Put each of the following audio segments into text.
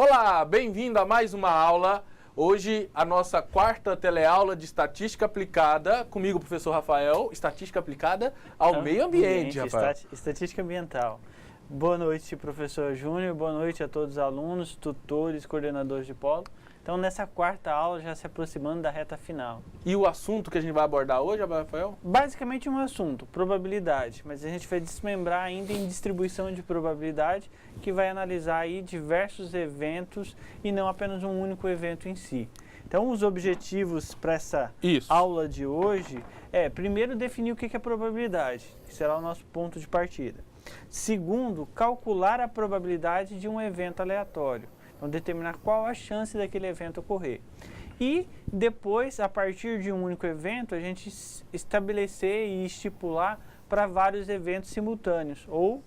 Olá, bem-vindo a mais uma aula. Hoje a nossa quarta teleaula de Estatística Aplicada, comigo, professor Rafael, Estatística Aplicada ao Meio Ambiente, Rafael. Estatística Ambiental. Boa noite, professor Júnior, boa noite a todos os alunos, tutores, coordenadores de polo. Então, nessa quarta aula, já se aproximando da reta final. E o assunto que a gente vai abordar hoje, Rafael? Basicamente um assunto, probabilidade, mas a gente vai desmembrar ainda em distribuição de probabilidade, que vai analisar aí diversos eventos e não apenas um único evento em si. Então, os objetivos para essa aula de hoje é, primeiro, definir o que é probabilidade, que será o nosso ponto de partida. Segundo, calcular a probabilidade de um evento aleatório. Então, determinar qual a chance daquele evento ocorrer. E depois, a partir de um único evento, a gente estabelecer e estipular para vários eventos simultâneos ou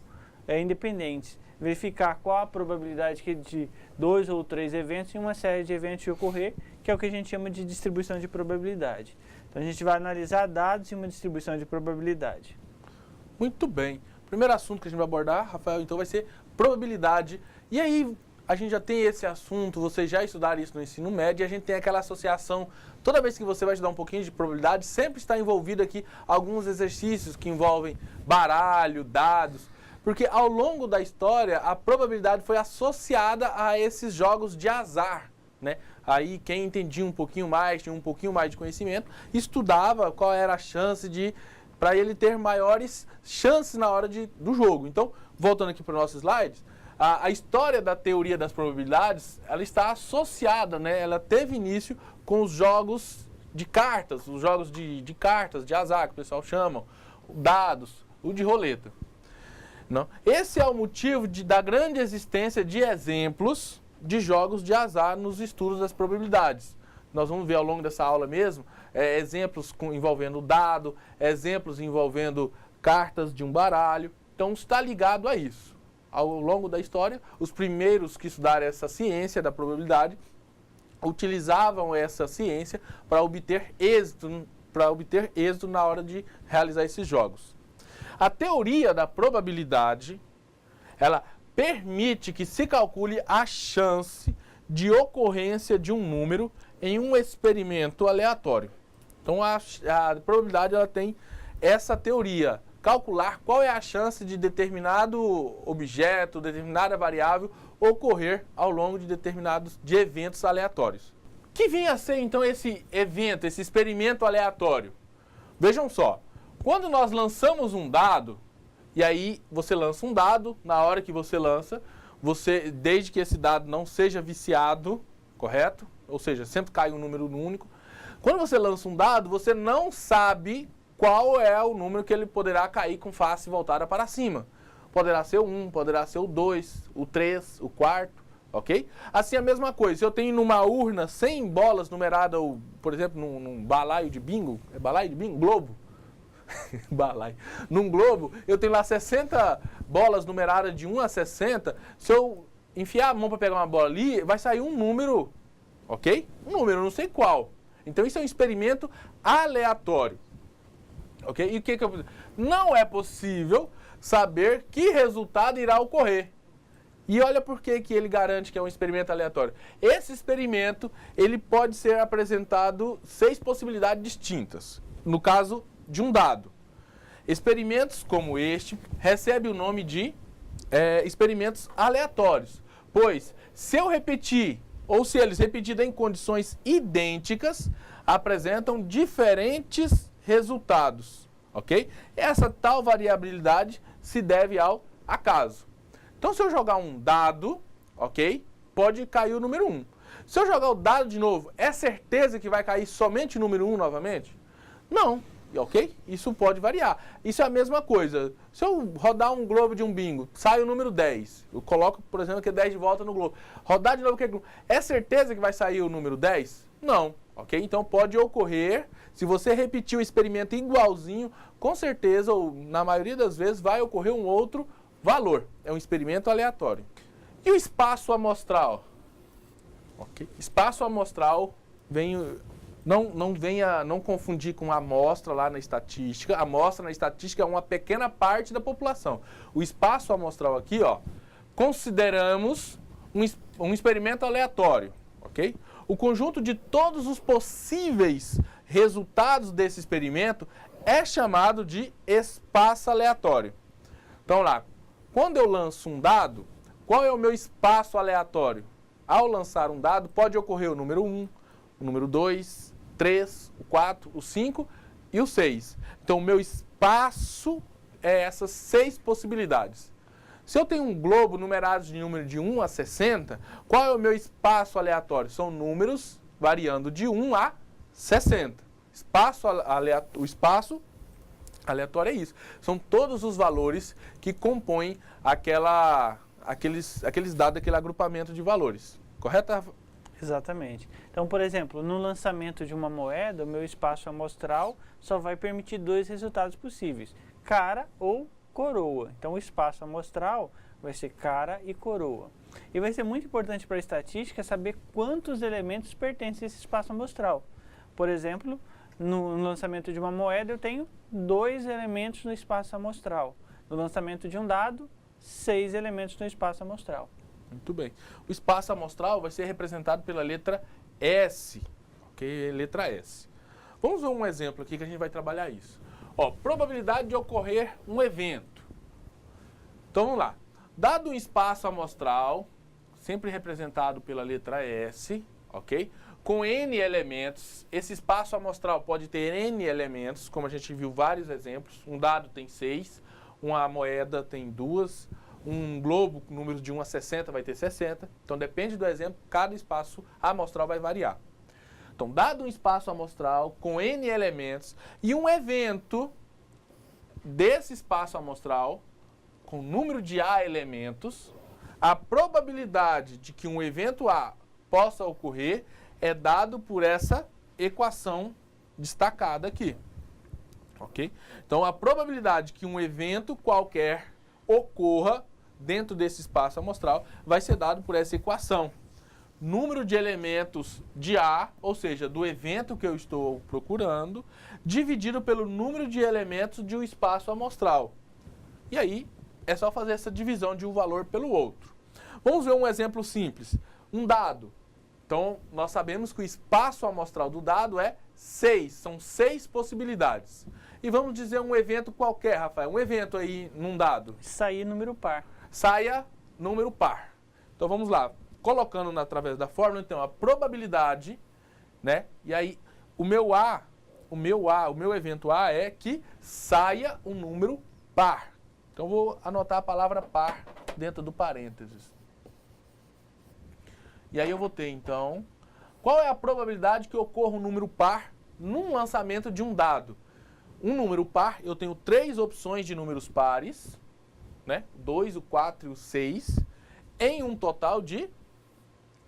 independentes. Verificar qual a probabilidade de 2 ou 3 eventos em uma série de eventos de ocorrer, que é o que a gente chama de distribuição de probabilidade. Então, a gente vai analisar dados em uma distribuição de probabilidade. Muito bem. O primeiro assunto que a gente vai abordar, Rafael, então vai ser probabilidade. E aí, a gente já tem esse assunto, vocês já estudaram isso no ensino médio, e a gente tem aquela associação, toda vez que você vai estudar um pouquinho de probabilidade, sempre está envolvido aqui alguns exercícios que envolvem baralho, dados, porque ao longo da história, a probabilidade foi associada a esses jogos de azar, né? Aí quem entendia um pouquinho mais, tinha um pouquinho mais de conhecimento, estudava qual era a chance para ele ter maiores chances na hora do jogo. Então, voltando aqui para os nossos slides, a história da teoria das probabilidades, ela está associada, né? Ela teve início com os jogos de cartas, os jogos de cartas, de azar, que o pessoal chama, dados, o de roleta. Não? Esse é o motivo da grande existência de exemplos de jogos de azar nos estudos das probabilidades. Nós vamos ver ao longo dessa aula mesmo, exemplos envolvendo dado, exemplos envolvendo cartas de um baralho. Então, está ligado a isso. Ao longo da história, os primeiros que estudaram essa ciência da probabilidade utilizavam essa ciência para obter êxito na hora de realizar esses jogos. A teoria da probabilidade, ela permite que se calcule a chance de ocorrência de um número em um experimento aleatório. Então, a probabilidade ela tem essa teoria. Calcular qual é a chance de determinado objeto, determinada variável ocorrer ao longo de eventos aleatórios. Que vinha a ser então esse evento, esse experimento aleatório? Vejam só, quando nós lançamos um dado, e aí você lança um dado, na hora que você lança, desde que esse dado não seja viciado, correto? Ou seja, sempre cai um número único. Quando você lança um dado, você não sabe qual é o número que ele poderá cair com face voltada para cima. Poderá ser o 1, poderá ser o 2, o 3, o quarto, ok? Assim a mesma coisa, se eu tenho numa urna 100 bolas numeradas, por exemplo, num balaio de bingo, é balaio de bingo? Globo? Balaio. Num globo, eu tenho lá 60 bolas numeradas de 1 a 60, se eu enfiar a mão para pegar uma bola ali, vai sair um número, ok? Um número, eu não sei qual. Então isso é um experimento aleatório. Ok? E o que eu... Não é possível saber que resultado irá ocorrer. E olha por que ele garante que é um experimento aleatório. Esse experimento, ele pode ser apresentado 6 possibilidades distintas. No caso de um dado. Experimentos como este recebem o nome de experimentos aleatórios. Pois, se eu repetir, ou se eles repetidos em condições idênticas, apresentam diferentes resultados, ok? Essa tal variabilidade se deve ao acaso. Então, se eu jogar um dado, ok? Pode cair o número 1. Se eu jogar o dado de novo, é certeza que vai cair somente o número 1 novamente? Não, ok? Isso pode variar. Isso é a mesma coisa. Se eu rodar um globo de um bingo, sai o número 10. Eu coloco, por exemplo, aquele 10 de volta no globo. Rodar de novo aquele globo. É certeza que vai sair o número 10? Não. Ok? Então pode ocorrer, se você repetir o experimento igualzinho, com certeza, ou na maioria das vezes, vai ocorrer um outro valor. É um experimento aleatório. E o espaço amostral? Okay. Espaço amostral, não confundir com a amostra lá na estatística. A amostra na estatística é uma pequena parte da população. O espaço amostral aqui, ó, consideramos um experimento aleatório, ok? O conjunto de todos os possíveis resultados desse experimento é chamado de espaço aleatório. Então lá, quando eu lanço um dado, qual é o meu espaço aleatório? Ao lançar um dado, pode ocorrer o número 1, o número 2, 3, o 4, o 5 e o 6. Então, o meu espaço é essas 6 possibilidades. Se eu tenho um globo numerado de número de 1 a 60, qual é o meu espaço aleatório? São números variando de 1 a 60. O espaço aleatório é isso. São todos os valores que compõem aqueles dados, aquele agrupamento de valores. Correto, Rafa? Exatamente. Então, por exemplo, no lançamento de uma moeda, o meu espaço amostral só vai permitir 2 resultados possíveis, cara ou coroa. Então, o espaço amostral vai ser cara e coroa. E vai ser muito importante para a estatística saber quantos elementos pertencem a esse espaço amostral. Por exemplo, no lançamento de uma moeda, eu tenho 2 elementos no espaço amostral. No lançamento de um dado, 6 elementos no espaço amostral. Muito bem. O espaço amostral vai ser representado pela letra S, ok? Letra S. Vamos ver um exemplo aqui que a gente vai trabalhar isso. Ó, probabilidade de ocorrer um evento. Então, vamos lá. Dado um espaço amostral, sempre representado pela letra S, ok? Com N elementos, esse espaço amostral pode ter N elementos, como a gente viu vários exemplos. Um dado tem 6, uma moeda tem 2, um globo, número de 1 a 60, vai ter 60. Então, depende do exemplo, cada espaço amostral vai variar. Então, dado um espaço amostral com N elementos e um evento desse espaço amostral com número de A elementos, a probabilidade de que um evento A possa ocorrer é dado por essa equação destacada aqui. Ok? Então, a probabilidade que um evento qualquer ocorra dentro desse espaço amostral vai ser dado por essa equação. Número de elementos de A, ou seja, do evento que eu estou procurando, dividido pelo número de elementos de um espaço amostral. E aí, é só fazer essa divisão de um valor pelo outro. Vamos ver um exemplo simples. Um dado. Então, nós sabemos que o espaço amostral do dado é 6. São 6 possibilidades. E vamos dizer um evento qualquer, Rafael. Um evento aí num dado. Sair número par. Saia número par. Então, vamos lá. Colocando através da fórmula, então, a probabilidade, né? E aí, o meu evento A é que saia um número par. Então, vou anotar a palavra par dentro do parênteses. E aí eu vou ter, então, qual é a probabilidade que ocorra um número par num lançamento de um dado? Um número par, eu tenho 3 opções de números pares, né? 2, o 4 e o 6, em um total de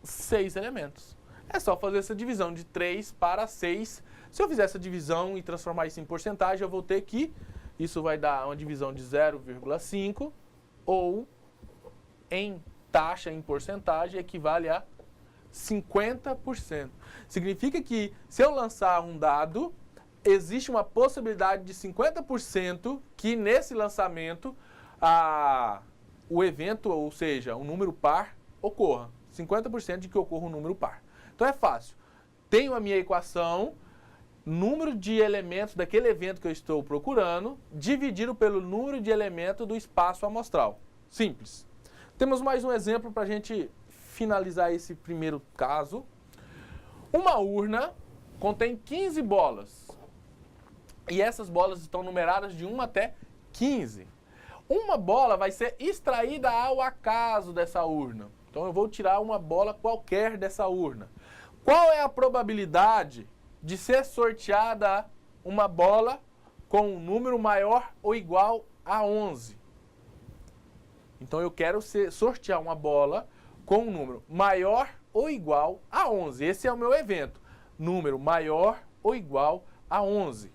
6 elementos. É só fazer essa divisão de 3 para 6. Se eu fizer essa divisão e transformar isso em porcentagem, eu vou ter que isso vai dar uma divisão de 0,5 ou em taxa, em porcentagem, equivale a 50%. Significa que se eu lançar um dado, existe uma possibilidade de 50% que nesse lançamento o evento, ou seja, um número par, ocorra. 50% de que ocorra um número par. Então é fácil. Tenho a minha equação, número de elementos daquele evento que eu estou procurando, dividido pelo número de elementos do espaço amostral. Simples. Temos mais um exemplo para a gente finalizar esse primeiro caso. Uma urna contém 15 bolas. E essas bolas estão numeradas de 1 até 15. Uma bola vai ser extraída ao acaso dessa urna. Então eu vou tirar uma bola qualquer dessa urna. Qual é a probabilidade de ser sorteada uma bola com um número maior ou igual a 11? Então eu quero sortear uma bola com um número maior ou igual a 11. Esse é o meu evento. Número maior ou igual a 11.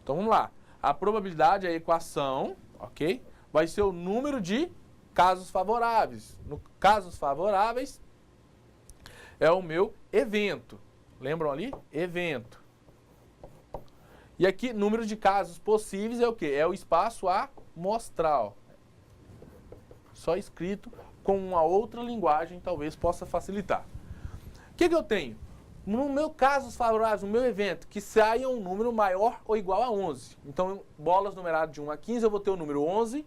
Então vamos lá. A probabilidade, a equação, ok? Vai ser o número de casos favoráveis. No casos favoráveis é o meu evento. Lembram ali? Evento. E aqui, número de casos possíveis é o quê? É o espaço amostral. Só escrito com uma outra linguagem talvez possa facilitar. O que eu tenho? No meu caso favorável, no meu evento, que saia um número maior ou igual a 11. Então, bolas numeradas de 1 a 15, eu vou ter o número 11,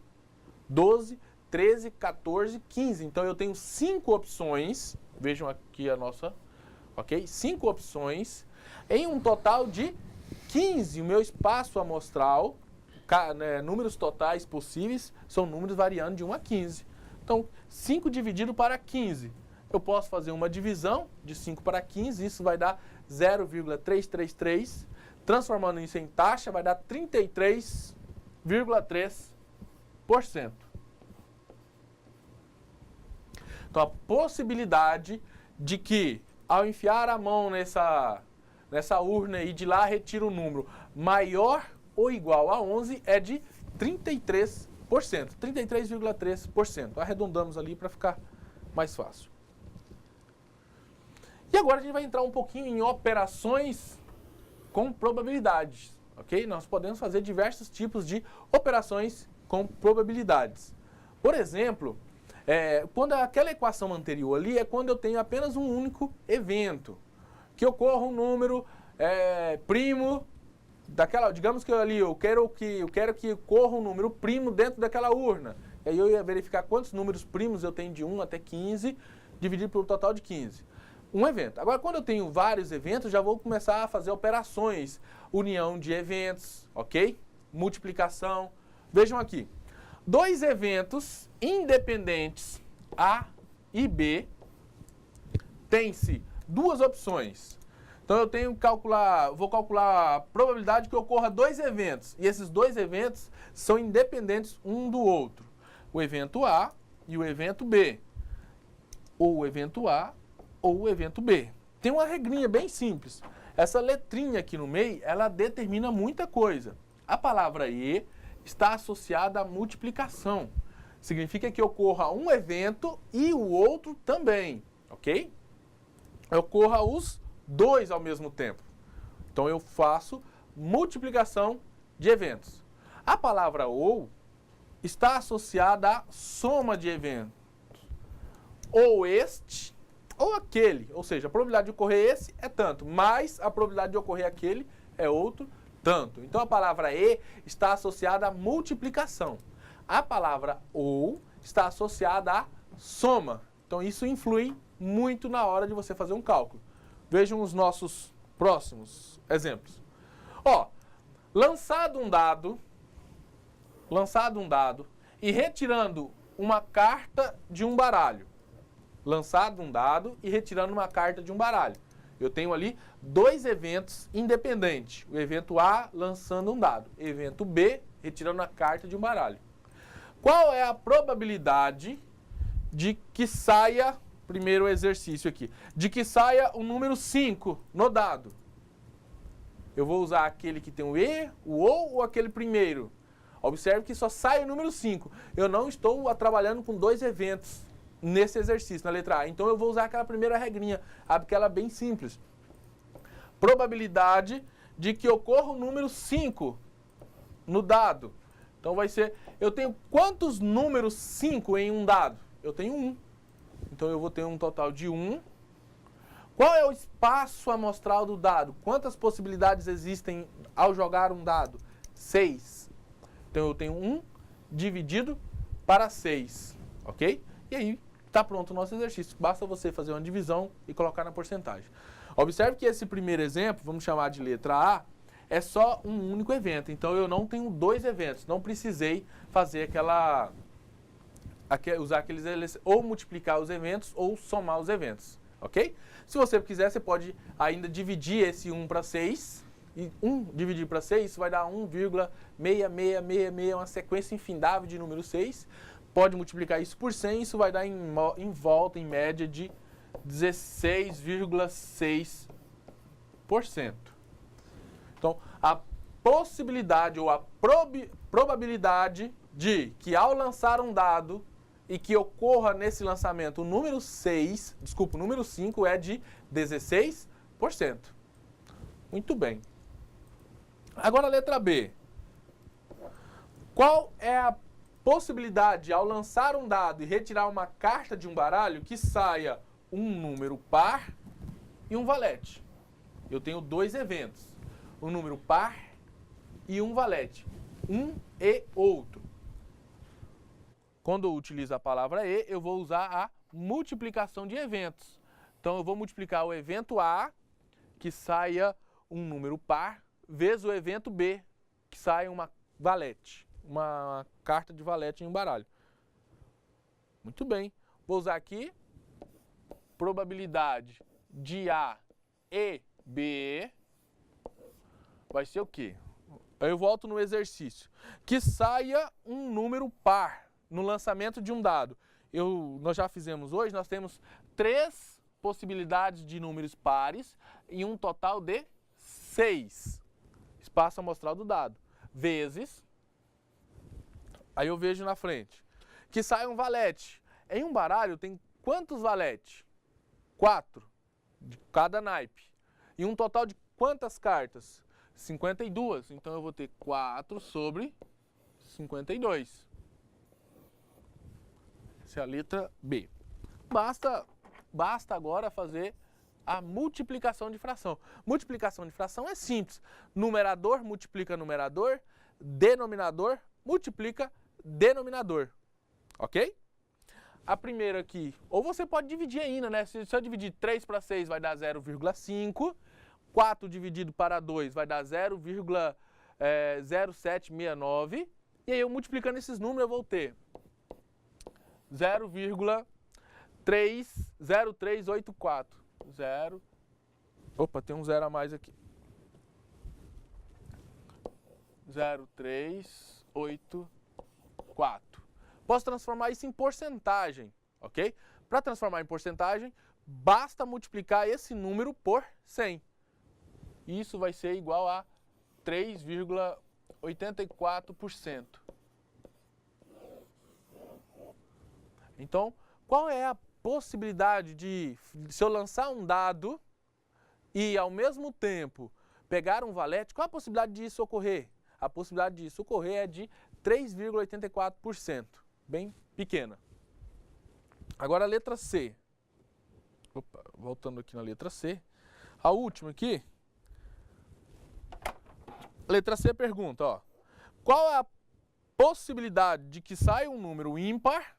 12, 13, 14, 15. Então, eu tenho 5 opções. Vejam aqui a nossa, ok? 5 opções em um total de 15. O meu espaço amostral, números totais possíveis, são números variando de 1 a 15. Então, 5 dividido para 15. Eu posso fazer uma divisão de 5 para 15, isso vai dar 0,333. Transformando isso em taxa, vai dar 33,3%. Então, a possibilidade de que, ao enfiar a mão nessa urna e de lá retira um número maior ou igual a 11 é de 33%. 33,3%. Arredondamos ali para ficar mais fácil. E agora a gente vai entrar um pouquinho em operações com probabilidades, ok? Nós podemos fazer diversos tipos de operações com probabilidades. Por exemplo, quando aquela equação anterior ali é quando eu tenho apenas um único evento, que ocorra um número primo daquela, digamos que ali eu quero que ocorra um número primo dentro daquela urna. E aí eu ia verificar quantos números primos eu tenho de 1 até 15, dividido pelo total de 15. Um evento. Agora, quando eu tenho vários eventos, já vou começar a fazer operações. União de eventos, ok? Multiplicação. Vejam aqui. 2 eventos independentes, A e B, tem-se 2 opções. Então, eu tenho que vou calcular a probabilidade que ocorra 2 eventos. E esses 2 eventos são independentes um do outro. O evento A e o evento B. Ou o evento A ou o evento B. Tem uma regrinha bem simples. Essa letrinha aqui no meio, ela determina muita coisa. A palavra E está associada à multiplicação. Significa que ocorra um evento e o outro também, ok? Ocorra os 2 ao mesmo tempo. Então eu faço multiplicação de eventos. A palavra OU está associada à soma de eventos. Ou este ou aquele, ou seja, a probabilidade de ocorrer esse é tanto, mais a probabilidade de ocorrer aquele é outro tanto. Então a palavra E está associada à multiplicação. A palavra OU está associada à soma. Então isso influi muito na hora de você fazer um cálculo. Vejam os nossos próximos exemplos. Lançado um dado e retirando uma carta de um baralho. Lançado um dado e retirando uma carta de um baralho. Eu tenho ali 2 eventos independentes. O evento A lançando um dado. Evento B retirando a carta de um baralho. Qual é a probabilidade de que saia, primeiro exercício aqui, de que saia o número 5 no dado? Eu vou usar aquele que tem o E, o ou aquele primeiro? Observe que só sai o número 5. Eu não estou trabalhando com 2 eventos nesse exercício, na letra A. Então eu vou usar aquela primeira regrinha, aquela bem simples. Probabilidade de que ocorra o número 5 no dado. Então vai ser, eu tenho quantos números 5 em um dado? Eu tenho 1. Então eu vou ter um total de 1. Qual é o espaço amostral do dado? Quantas possibilidades existem ao jogar um dado? 6. Então eu tenho 1 dividido para 6, ok? E aí está pronto o nosso exercício. Basta você fazer uma divisão e colocar na porcentagem. Observe que esse primeiro exemplo, vamos chamar de letra A, é só um único evento. Então eu não tenho 2 eventos. Não precisei fazer usar aqueles, ou multiplicar os eventos ou somar os eventos, ok? Se você quiser, você pode ainda dividir esse 1 para 6. E 1 dividido para 6, isso vai dar 1,6666, uma sequência infindável de número 6. Pode multiplicar isso por 100, isso vai dar em volta, em média, de 16,6%. Então, a possibilidade ou a probabilidade de que ao lançar um dado e que ocorra nesse lançamento o número 5 é de 16%. Muito bem. Agora a letra B. Qual é a possibilidade, ao lançar um dado e retirar uma carta de um baralho, que saia um número par e um valete. Eu tenho dois eventos, um número par e um valete, um e outro. Quando eu utilizo a palavra e, eu vou usar a multiplicação de eventos. Então, eu vou multiplicar o evento A, que saia um número par, vezes o evento B, que saia uma valete, uma carta de valete em um baralho. Muito bem. Vou usar aqui probabilidade de A e B. Vai ser o quê? Aí eu volto no exercício. Que saia um número par no lançamento de um dado. Nós já fizemos hoje, nós temos 3 possibilidades de números pares e um total de 6. Espaço amostral do dado. Vezes, aí eu vejo na frente, que sai um valete. Em um baralho tem quantos valetes? 4, de cada naipe. E um total de quantas cartas? 52. Então eu vou ter 4 sobre 52. Essa é a letra B. Basta agora fazer a multiplicação de fração. Multiplicação de fração é simples. Numerador multiplica numerador, denominador multiplica denominador. Ok? A primeira aqui, ou você pode dividir ainda, né? Se eu dividir 3 para 6 vai dar 0,5. 4 dividido para 2 vai dar 0,0769. E aí eu multiplicando esses números eu vou ter 0,0384. Opa, tem um zero a mais aqui. 0,384. Posso transformar isso em porcentagem, ok? Para transformar em porcentagem, basta multiplicar esse número por 100. Isso vai ser igual a 3,84%. Então, qual é a possibilidade de, se eu lançar um dado e ao mesmo tempo pegar um valete, qual a possibilidade disso ocorrer? A possibilidade disso ocorrer é de 3,84%, bem pequena. Agora a letra C. Opa, voltando aqui na letra C. A última aqui. Letra C pergunta, ó, qual é a possibilidade de que saia um número ímpar?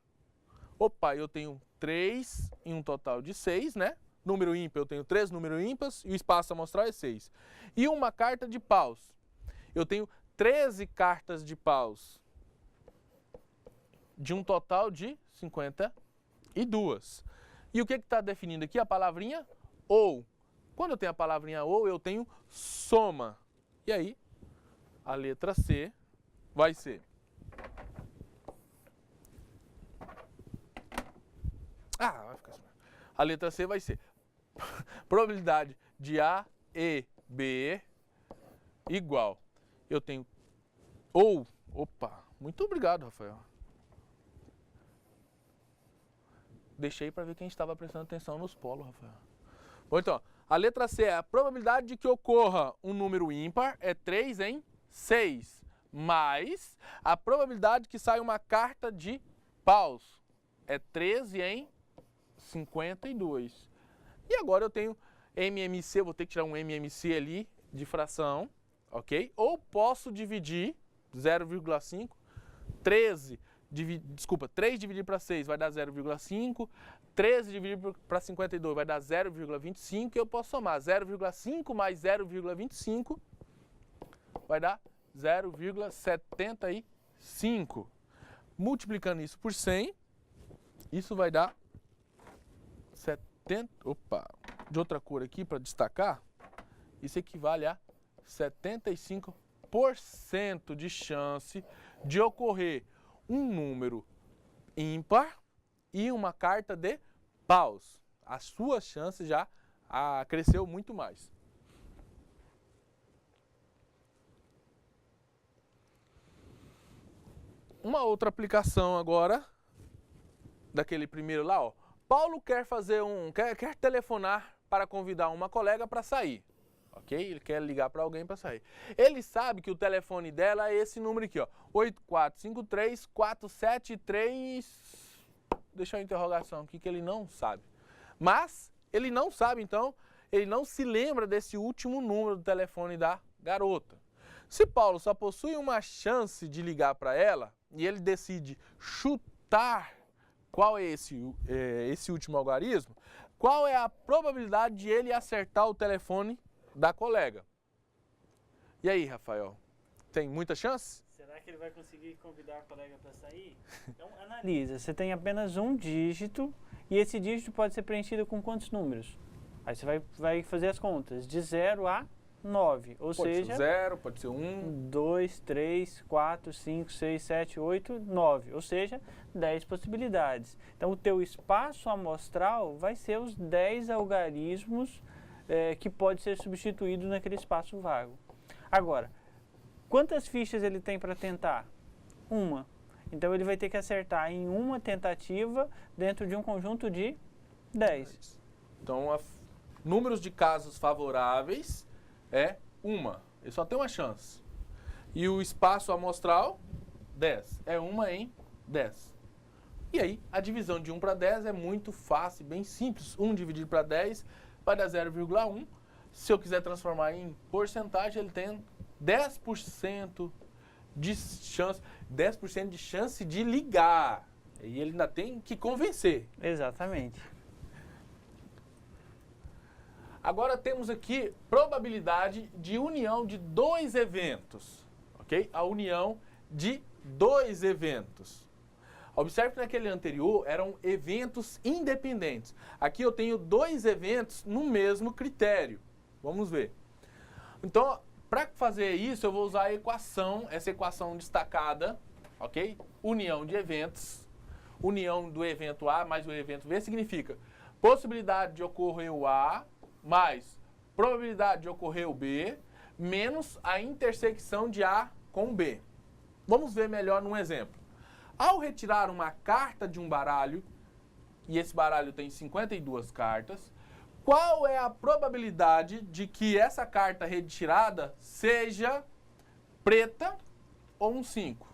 Opa, eu tenho 3 em um total de 6, né? Número ímpar, eu tenho 3 números ímpares e o espaço amostral é 6. E uma carta de paus. Eu tenho 13 cartas de paus de um total de 52. E o que está definindo aqui? A palavrinha ou. Quando eu tenho a palavrinha ou, eu tenho soma. E aí, a letra C vai ser... vai ficar assim. A letra C vai ser probabilidade de A e B igual. Eu tenho ou... Opa, muito obrigado, Rafael. Deixei para ver quem estava prestando atenção nos polos, Rafael. Bom, então, a letra C é a probabilidade de que ocorra um número ímpar é 3 em 6, mais a probabilidade que saia uma carta de paus é 13 em 52. E agora eu tenho MMC, vou ter que tirar um MMC ali de fração, ok? Ou posso dividir 0,5, 3 dividido para 6 vai dar 0,5, 13 dividido para 52 vai dar 0,25 e eu posso somar 0,5 mais 0,25 vai dar 0,75. Multiplicando isso por 100, isso vai dar 70... Opa, de outra cor aqui para destacar, isso equivale a 75% de chance de ocorrer um número ímpar e uma carta de paus. A sua chance já cresceu muito mais. Uma outra aplicação agora, daquele primeiro lá, ó. Paulo quer telefonar para convidar uma colega para sair. ok? Ele quer ligar para alguém para sair. Ele sabe que o telefone dela é esse número aqui, ó, 8453-473... Deixa uma interrogação aqui que ele não sabe. Mas ele não sabe, então, ele não se lembra desse último número do telefone da garota. Se Paulo só possui uma chance de ligar para ela e ele decide chutar qual é esse último algarismo, qual é a probabilidade de ele acertar o telefone da colega? E aí, Rafael, tem muita chance? Será que ele vai conseguir convidar a colega para sair? Então, analisa. Você tem apenas um dígito e esse dígito pode ser preenchido com quantos números? Aí você vai fazer as contas, de 0 a 9, ou pode seja... Pode ser 0, pode ser 1... 2, 3, 4, 5, 6, 7, 8, 9, ou seja, 10 possibilidades. Então, o teu espaço amostral vai ser os 10 algarismos que pode ser substituído naquele espaço vago. Agora, quantas fichas ele tem para tentar? Uma. Então, ele vai ter que acertar em uma tentativa dentro de um conjunto de 10. Então, números de casos favoráveis é uma. Ele só tem uma chance. E o espaço amostral, 10. É uma em 10. E aí, a divisão de 1 para 10 é muito fácil, bem simples. 1 dividido para 10 vai dar 0,1. Se eu quiser transformar em porcentagem, ele tem 10% de chance, 10% de chance de ligar. E ele ainda tem que convencer. Exatamente. Agora temos aqui probabilidade de união de dois eventos, ok? A união de dois eventos. Observe que naquele anterior eram eventos independentes. Aqui eu tenho dois eventos no mesmo critério. Vamos ver. Então, para fazer isso, eu vou usar a equação, essa equação destacada, ok? União de eventos. União do evento A mais o evento B significa possibilidade de ocorrer o A mais probabilidade de ocorrer o B, menos a intersecção de A com B. Vamos ver melhor num exemplo. Ao retirar uma carta de um baralho, e esse baralho tem 52 cartas, qual é a probabilidade de que essa carta retirada seja preta ou um 5?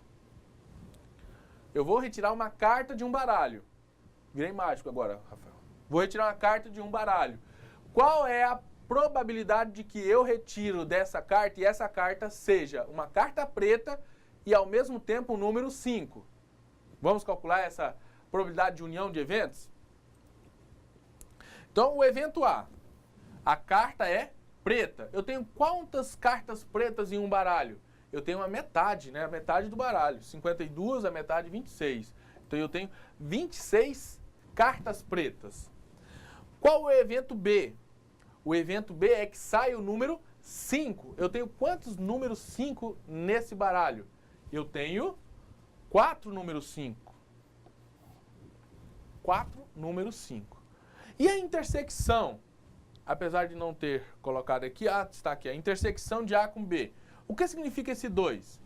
Eu vou retirar uma carta de um baralho. Virei mágico agora, Rafael. Vou retirar uma carta de um baralho. Qual é a probabilidade de que eu retiro dessa carta e essa carta seja uma carta preta e ao mesmo tempo o número 5? Vamos calcular essa probabilidade de união de eventos? Então, o evento A, a carta é preta. Eu tenho quantas cartas pretas em um baralho? Eu tenho a metade, né? A metade do baralho. 52, a metade 26. Então, eu tenho 26 cartas pretas. Qual o evento B? O evento B é que sai o número 5. Eu tenho quantos números 5 nesse baralho? Eu tenho 4 números 5. 4 números 5. E a intersecção? Apesar de não ter colocado aqui, está aqui, a intersecção de A com B. O que significa esse 2?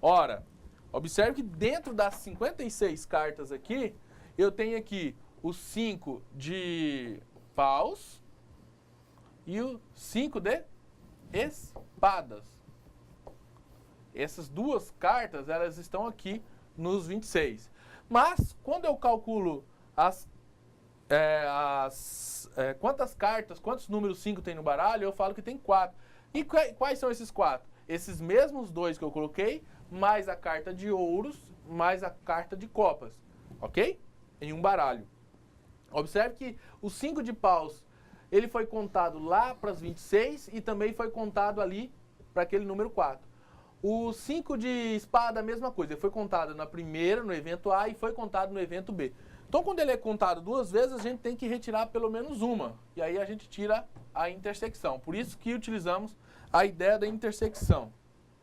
Ora, observe que dentro das 56 cartas aqui, eu tenho aqui o 5 de paus e o 5 de espadas. Essas duas cartas, elas estão aqui nos 26. Mas, quando eu calculo quantas cartas, quantos números 5 tem no baralho, eu falo que tem 4. E quais são esses 4? Esses mesmos dois que eu coloquei, mais a carta de ouros, mais a carta de copas. Ok? Em um baralho. Observe que o 5 de paus, ele foi contado lá para as 26 e também foi contado ali para aquele número 4. O 5 de espada, a mesma coisa. Ele foi contado na primeira, no evento A, e foi contado no evento B. Então, quando ele é contado duas vezes, a gente tem que retirar pelo menos uma. E aí a gente tira a intersecção. Por isso que utilizamos a ideia da intersecção.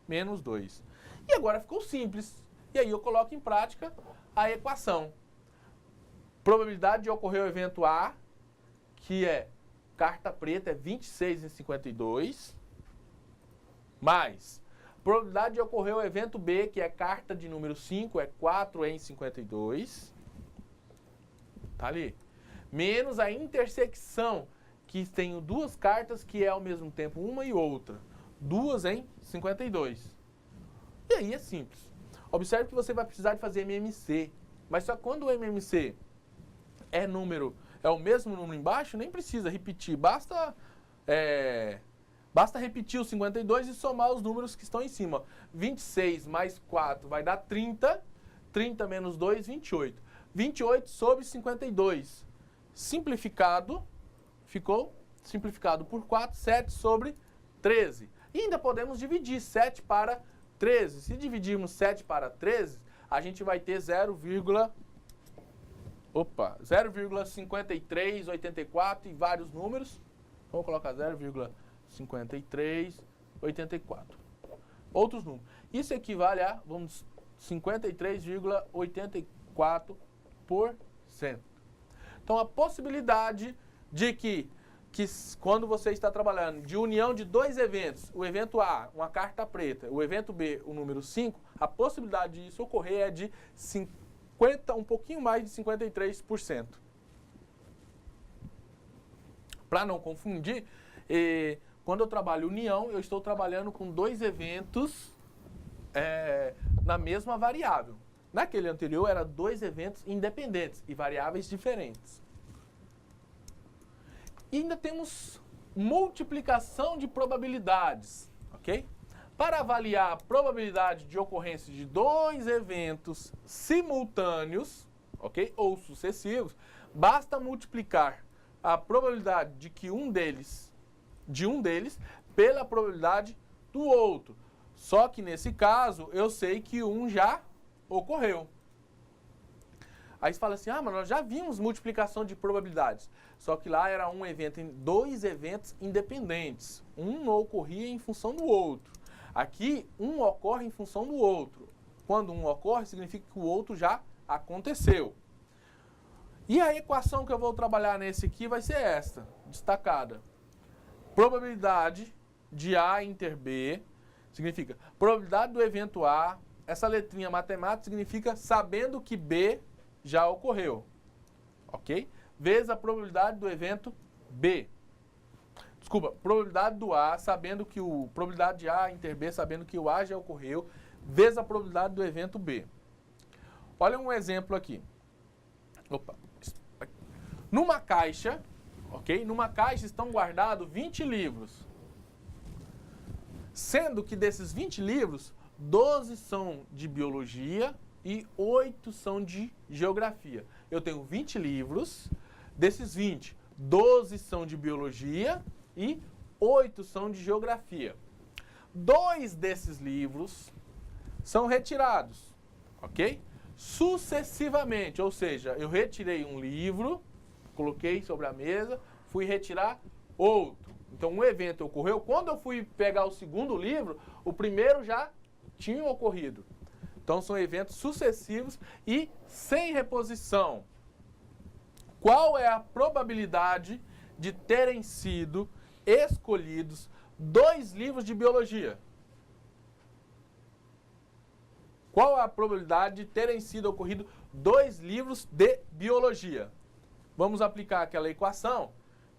Menos 2. E agora ficou simples. E aí eu coloco em prática a equação. Probabilidade de ocorrer o evento A, que é carta preta, é 26 em 52. Mais probabilidade de ocorrer o evento B, que é carta de número 5, é 4 em 52. Tá ali. Menos a intersecção, que tenho duas cartas que é ao mesmo tempo uma e outra. 2 em 52. E aí é simples. Observe que você vai precisar de fazer MMC. Mas só quando o MMC é o mesmo número embaixo, nem precisa repetir. Basta repetir os 52 e somar os números que estão em cima. 26 mais 4 vai dar 30. 30 menos 2, 28. 28 sobre 52. Simplificado, ficou simplificado por 4, 7 sobre 13. E ainda podemos dividir 7 para 13. Se dividirmos 7 para 13, a gente vai ter 0,5384 e vários números. Vamos colocar 0,5384. Outros números. Isso equivale a 53,84%. Então, a possibilidade de que quando você está trabalhando de união de dois eventos, o evento A, uma carta preta, o evento B, o número 5, a possibilidade disso ocorrer é de um pouquinho mais de 53%. Para não confundir, quando eu trabalho união, eu estou trabalhando com dois eventos na mesma variável. Naquele anterior, eram dois eventos independentes e variáveis diferentes. E ainda temos multiplicação de probabilidades, ok? Para avaliar a probabilidade de ocorrência de dois eventos simultâneos, ok? Ou sucessivos, basta multiplicar a probabilidade de um deles pela probabilidade do outro. Só que nesse caso, eu sei que um já ocorreu. Aí você fala assim, mas nós já vimos multiplicação de probabilidades. Só que lá era dois eventos independentes. Um não ocorria em função do outro. Aqui, um ocorre em função do outro. Quando um ocorre, significa que o outro já aconteceu. E a equação que eu vou trabalhar nesse aqui vai ser esta, destacada. Probabilidade de A inter B, significa probabilidade do evento A. Essa letrinha matemática significa sabendo que B já ocorreu, ok? Vezes a probabilidade do evento B. Desculpa, probabilidade do A, probabilidade de A inter B, sabendo que o A já ocorreu, vezes a probabilidade do evento B. Olha um exemplo aqui. Numa caixa, ok? Numa caixa estão guardados 20 livros. Sendo que desses 20 livros, 12 são de biologia e 8 são de geografia. Eu tenho 20 livros, desses 20, 12 são de biologia e 8 são de geografia. 2 desses livros são retirados, ok? Sucessivamente, ou seja, eu retirei um livro, coloquei sobre a mesa, fui retirar outro. Então, um evento ocorreu. Quando eu fui pegar o segundo livro, o primeiro já tinha ocorrido. Então, são eventos sucessivos e sem reposição. Qual é a probabilidade de terem sido escolhidos 2 livros de biologia? Qual é a probabilidade de terem sido ocorridos 2 livros de biologia? Vamos aplicar aquela equação,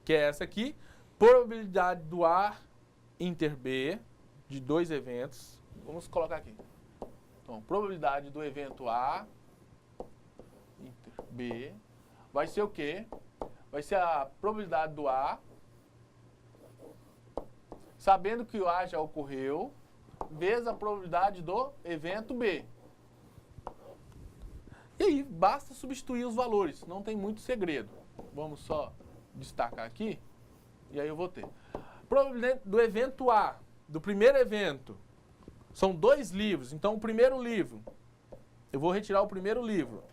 que é essa aqui. Probabilidade do A inter B, de 2 eventos. Vamos colocar aqui. Então, probabilidade do evento A inter B vai ser o quê? Vai ser a probabilidade do A, sabendo que o A já ocorreu, vezes a probabilidade do evento B. E aí, basta substituir os valores, não tem muito segredo. Vamos só destacar aqui, e aí eu vou ter. Probabilidade do evento A, do primeiro evento, são 2 livros. Então, o primeiro livro, eu vou retirar o primeiro livro.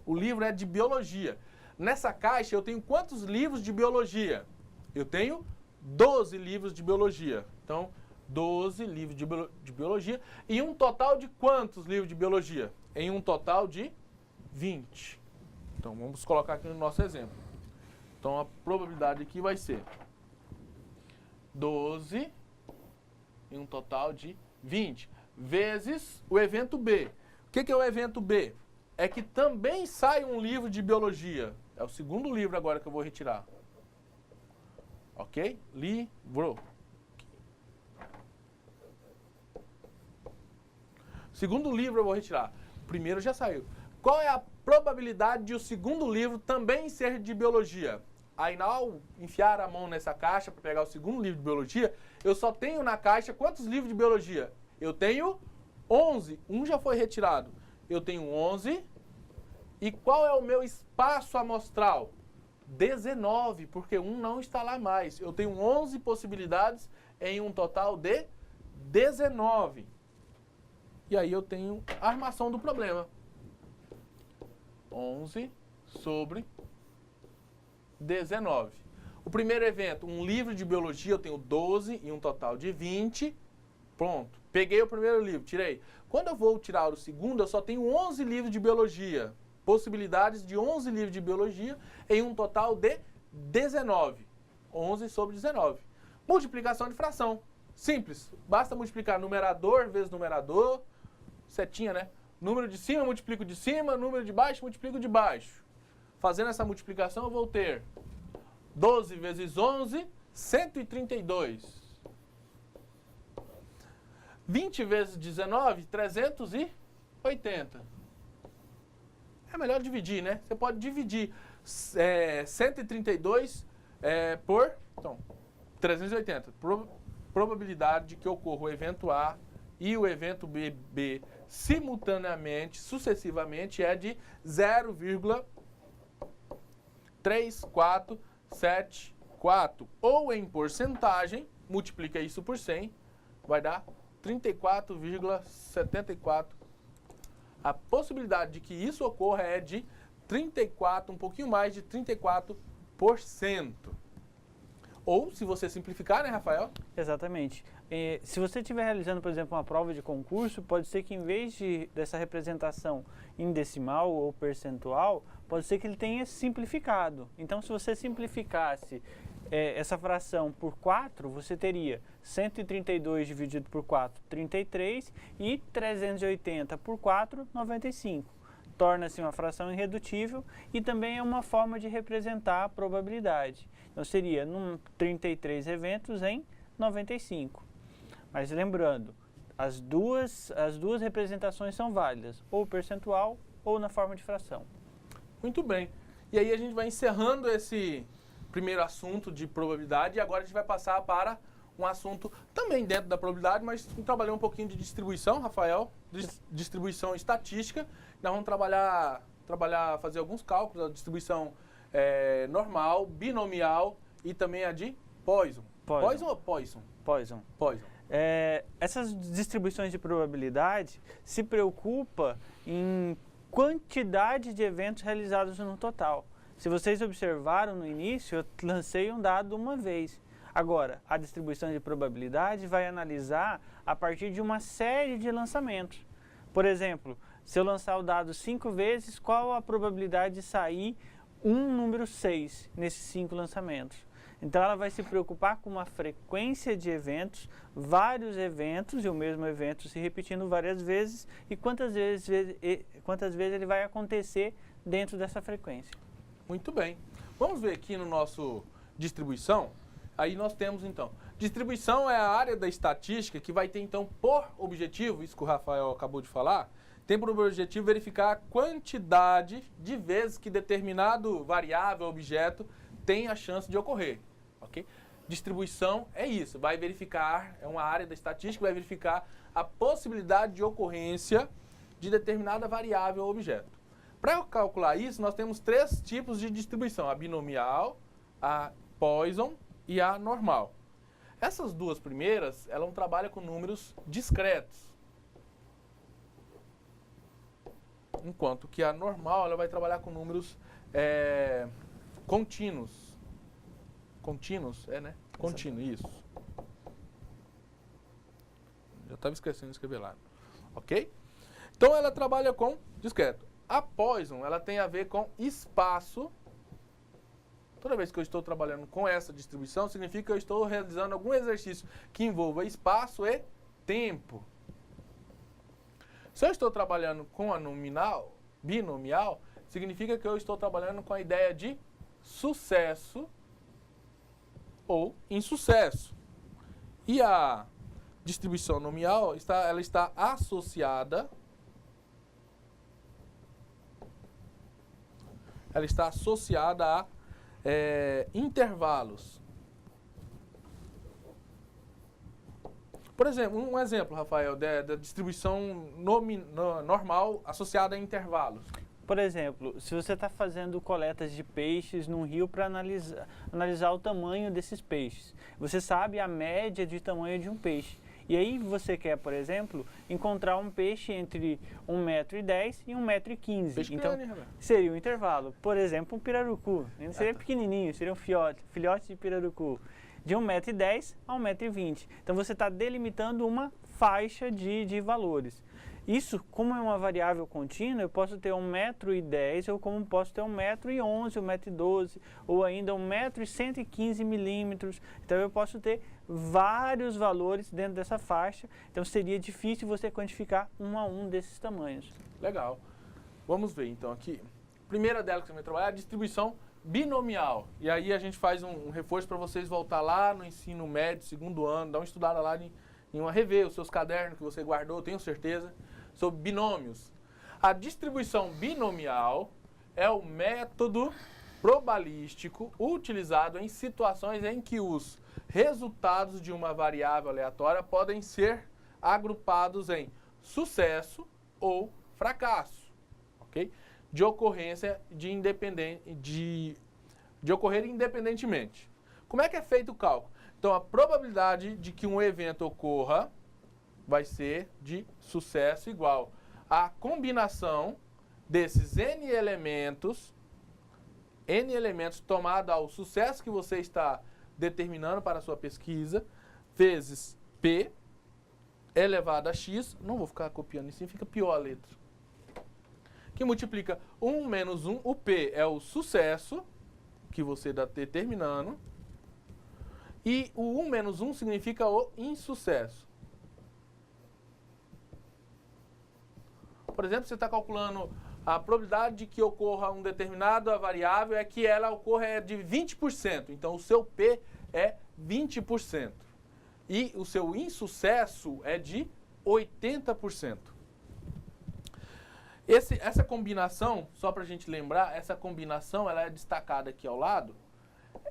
O livro é de biologia. Nessa caixa, eu tenho quantos livros de biologia? Eu tenho 12 livros de biologia. Então, 12 livros de biologia. E um total de quantos livros de biologia? Em um total de 20. Então, vamos colocar aqui no nosso exemplo. Então, a probabilidade aqui vai ser 12 em um total de 20, vezes o evento B. O que é o evento B? É que também sai um livro de biologia. É o segundo livro agora que eu vou retirar. Ok? Livro. Segundo livro eu vou retirar. O primeiro já saiu. Qual é a probabilidade de o segundo livro também ser de biologia? Aí, ao enfiar a mão nessa caixa para pegar o segundo livro de biologia, eu só tenho na caixa quantos livros de biologia? Eu tenho 11. Um já foi retirado. Eu tenho 11. E qual é o meu espaço amostral? 19, porque um não está lá mais. Eu tenho 11 possibilidades em um total de 19. E aí eu tenho a armação do problema. 11 sobre 19. O primeiro evento, um livro de biologia, eu tenho 12 e um total de 20. Pronto. Peguei o primeiro livro, tirei. Quando eu vou tirar o segundo, eu só tenho 11 livros de biologia. Possibilidades de 11 livros de biologia em um total de 19. 11 sobre 19. Multiplicação de fração. Simples. Basta multiplicar numerador vezes numerador. Setinha, né? Número de cima, multiplico de cima. Número de baixo, multiplico de baixo. Fazendo essa multiplicação, eu vou ter 12 vezes 11, 132. 20 vezes 19, 380. É melhor dividir, né? Você pode dividir 132 por 380. Probabilidade de que ocorra o evento A e o evento B simultaneamente, sucessivamente, é de 0,3474. Ou em porcentagem, multiplica isso por 100, vai dar 34,74. A possibilidade de que isso ocorra é de 34, um pouquinho mais de 34%. Ou, se você simplificar, né, Rafael? Exatamente. Se você estiver realizando, por exemplo, uma prova de concurso, pode ser que em vez dessa representação em decimal ou percentual, pode ser que ele tenha simplificado. Então, se você simplificasse essa fração por 4, você teria 132 dividido por 4, 33, e 380 por 4, 95. Torna-se uma fração irredutível e também é uma forma de representar a probabilidade. Então seria 33 eventos em 95. Mas lembrando, as duas representações são válidas, ou percentual ou na forma de fração. Muito bem. E aí a gente vai encerrando esse primeiro assunto de probabilidade e agora a gente vai passar para um assunto também dentro da probabilidade, mas trabalhar um pouquinho de distribuição, Rafael, distribuição estatística. Nós vamos fazer alguns cálculos, a distribuição normal, binomial e também a de Poisson. Poisson ou Poisson? Poisson. Poisson. Essas distribuições de probabilidade se preocupam em quantidade de eventos realizados no total. Se vocês observaram no início, eu lancei um dado uma vez. Agora, a distribuição de probabilidade vai analisar a partir de uma série de lançamentos. Por exemplo, se eu lançar o dado 5 vezes, qual a probabilidade de sair um número 6 nesses 5 lançamentos? Então, ela vai se preocupar com uma frequência de eventos, vários eventos, e o mesmo evento se repetindo várias vezes, e quantas vezes ele vai acontecer dentro dessa frequência. Muito bem. Vamos ver aqui no nosso distribuição. Aí nós temos, então, distribuição é a área da estatística que vai ter, então, por objetivo, isso que o Rafael acabou de falar, tem por objetivo verificar a quantidade de vezes que determinado variável, objeto, tem a chance de ocorrer, ok? Distribuição é isso, vai verificar, é uma área da estatística que vai verificar a possibilidade de ocorrência de determinada variável ou objeto. Para calcular isso, nós temos 3 tipos de distribuição, a binomial, a Poisson e a normal. Essas duas primeiras, ela trabalha com números discretos. Enquanto que a normal, ela vai trabalhar com números contínuos. Contínuos, né? Contínuo, isso. Já estava esquecendo de escrever lá. Ok? Então, ela trabalha com discreto. A Poisson, ela tem a ver com espaço. Toda vez que eu estou trabalhando com essa distribuição, significa que eu estou realizando algum exercício que envolva espaço e tempo. Se eu estou trabalhando com a binomial, significa que eu estou trabalhando com a ideia de sucesso ou insucesso. E a distribuição nominal ela está associada a intervalos. Por exemplo, um exemplo, Rafael, da distribuição normal associada a intervalos. Por exemplo, se você está fazendo coletas de peixes num rio para analisar o tamanho desses peixes, você sabe a média de tamanho de um peixe. E aí você quer, por exemplo, encontrar um peixe entre 1,10 m e 1,15 m. Peixe Então, grande, seria um intervalo. Por exemplo, um pirarucu. Ele seria pequenininho, seria um filhote de pirarucu. De 1,10 m a 1,20 m. Então, você está delimitando uma faixa de valores. Isso, como é uma variável contínua, eu posso ter 1,10 m, ou como posso ter 1,11 m, 1,12 m, ou ainda 1,115 m. Então, eu posso ter vários valores dentro dessa faixa. Então, seria difícil você quantificar um a um desses tamanhos. Legal. Vamos ver, então, aqui. Primeira dela que você vai trabalhar é a distribuição binomial. E aí a gente faz um reforço para vocês voltar lá no ensino médio, segundo ano, dar uma estudada lá rever os seus cadernos que você guardou, tenho certeza, sobre binômios. A distribuição binomial é o método probabilístico utilizado em situações em que os resultados de uma variável aleatória podem ser agrupados em sucesso ou fracasso, ok? De ocorrência de ocorrer independentemente. Como é que é feito o cálculo? Então, a probabilidade de que um evento ocorra vai ser de sucesso igual a combinação desses N elementos tomado ao sucesso que você está determinando para a sua pesquisa, vezes P elevado a X, não vou ficar copiando isso, fica pior a letra, que multiplica 1 menos 1, o P é o sucesso que você está determinando, e o 1 menos 1 significa o insucesso. Por exemplo, você está calculando a probabilidade de que ocorra um determinada variável é que ela ocorra de 20%. Então, o seu P é 20%. E o seu insucesso é de 80%. Essa combinação, só para a gente lembrar, essa combinação ela é destacada aqui ao lado.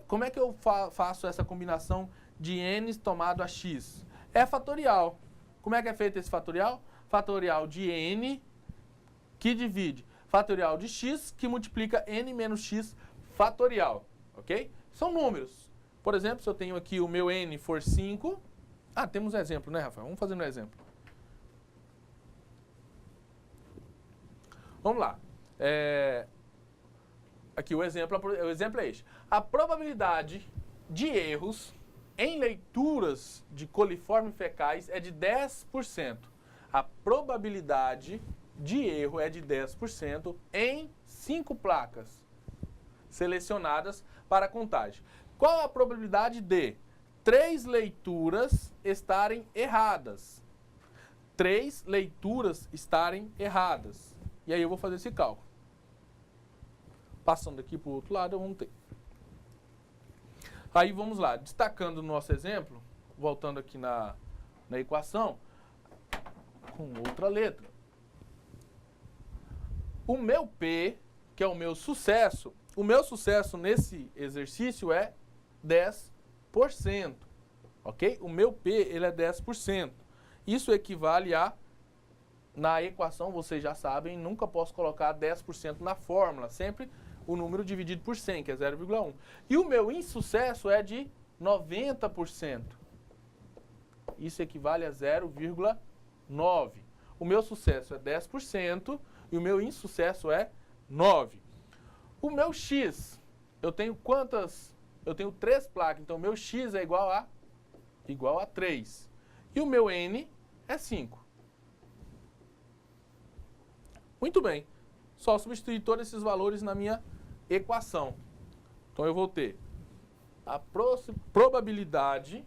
Como é que eu faço essa combinação de n tomado a x? É fatorial. Como é que é feito esse fatorial? Fatorial de n que divide fatorial de x que multiplica n menos x fatorial, ok? São números. Por exemplo, se eu tenho aqui o meu n for 5... temos um exemplo, né, Rafael? Vamos fazer um exemplo. Vamos lá. Aqui o exemplo é este. A probabilidade de erros em leituras de coliformes fecais é de 10%. A probabilidade de erro é de 10% em 5 placas selecionadas para contagem. Qual a probabilidade de 3 leituras estarem erradas? 3 leituras estarem erradas. E aí eu vou fazer esse cálculo. Passando aqui para o outro lado, vamos ter. Aí vamos lá, destacando o nosso exemplo, voltando aqui na equação, com outra letra. O meu P, que é o meu sucesso nesse exercício é 10%, ok? O meu P, ele é 10%. Isso equivale a, na equação, vocês já sabem, nunca posso colocar 10% na fórmula, sempre o número dividido por 100, que é 0,1. E o meu insucesso é de 90%. Isso equivale a 0,9. O meu sucesso é 10% e o meu insucesso é 9%. O meu X, eu tenho quantas? Eu tenho 3 placas, então o meu X é igual a 3. E o meu N é 5. Muito bem. Só substituir todos esses valores na minha equação. Então eu vou ter a probabilidade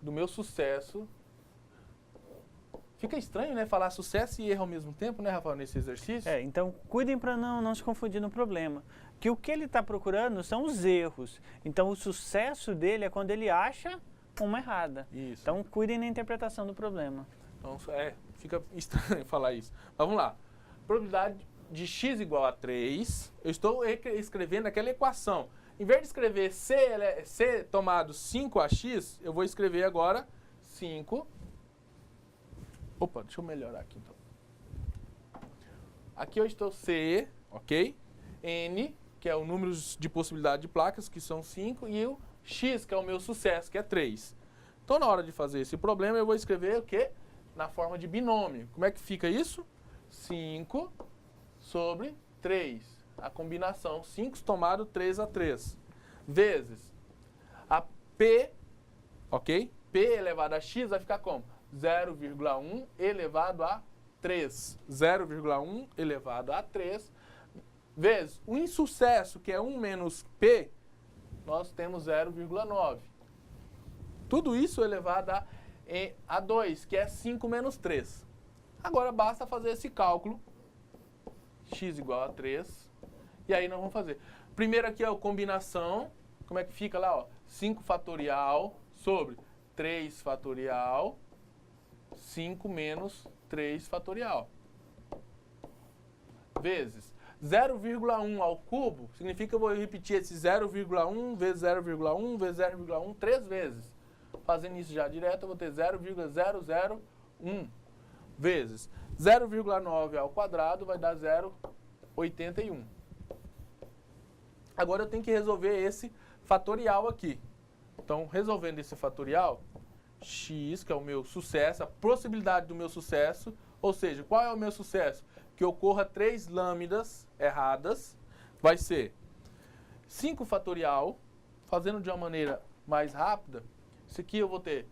do meu sucesso Fica estranho, né? Falar sucesso e erro ao mesmo tempo, né, Rafael, nesse exercício? Então cuidem para não se confundir no problema. Que o que ele está procurando são os erros. Então o sucesso dele é quando ele acha uma errada. Isso. Então cuidem na interpretação do problema. Então, fica estranho falar isso. Mas vamos lá. Probabilidade de x igual a 3, eu estou escrevendo aquela equação. Em vez de escrever C tomado 5ax, eu vou escrever agora 5. Opa, deixa eu melhorar aqui então. Aqui eu estou C, ok? N, que é o número de possibilidade de placas, que são 5, e o x, que é o meu sucesso, que é 3. Então, na hora de fazer esse problema, eu vou escrever o quê? Na forma de binômio. Como é que fica isso? 5 sobre 3. A combinação 5 tomado 3a3. Vezes a P, ok? P elevado a x vai ficar como? 0,1 elevado a 3. 0,1 elevado a 3. Vezes o insucesso, que é 1 menos P, nós temos 0,9. Tudo isso elevado a 2, que é 5 menos 3. Agora basta fazer esse cálculo, x igual a 3, e aí nós vamos fazer. Primeiro aqui é a combinação, como é que fica lá? Ó, 5 fatorial sobre 3 fatorial, 5 menos 3 fatorial. Vezes 0,1 ao cubo, significa que eu vou repetir esse 0,1 vezes 0,1 vezes 0,1 3 vezes. Fazendo isso já direto, eu vou ter 0,001 vezes 0,9 ao quadrado vai dar 0,81. Agora eu tenho que resolver esse fatorial aqui. Então, resolvendo esse fatorial, x, que é o meu sucesso, a possibilidade do meu sucesso, ou seja, qual é o meu sucesso? Que ocorra 3 lâmidas erradas, vai ser 5 fatorial, fazendo de uma maneira mais rápida, isso aqui eu vou ter,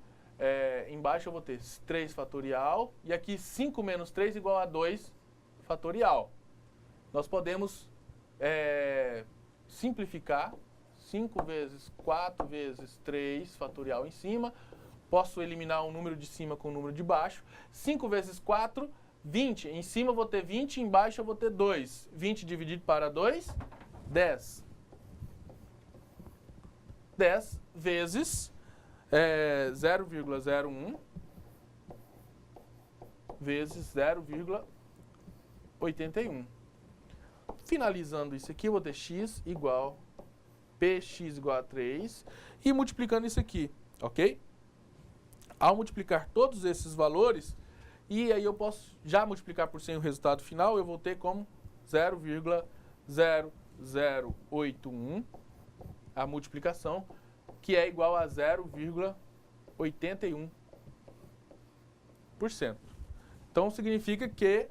embaixo eu vou ter 3 fatorial, e aqui 5 menos 3 igual a 2 fatorial. Nós podemos simplificar, 5 vezes 4 vezes 3 fatorial em cima, posso eliminar um número de cima com o número de baixo, 5 vezes 4, 20, em cima eu vou ter 20, embaixo eu vou ter 2, 20 dividido para 2, 10. 10 vezes 0,01 vezes 0,81. Finalizando isso aqui, eu vou ter x igual, px igual a 3, e multiplicando isso aqui, ok? Ao multiplicar todos esses valores, e aí eu posso já multiplicar por 100 o resultado final, eu vou ter como 0,0081, a multiplicação, que é igual a 0,81%. Então, significa que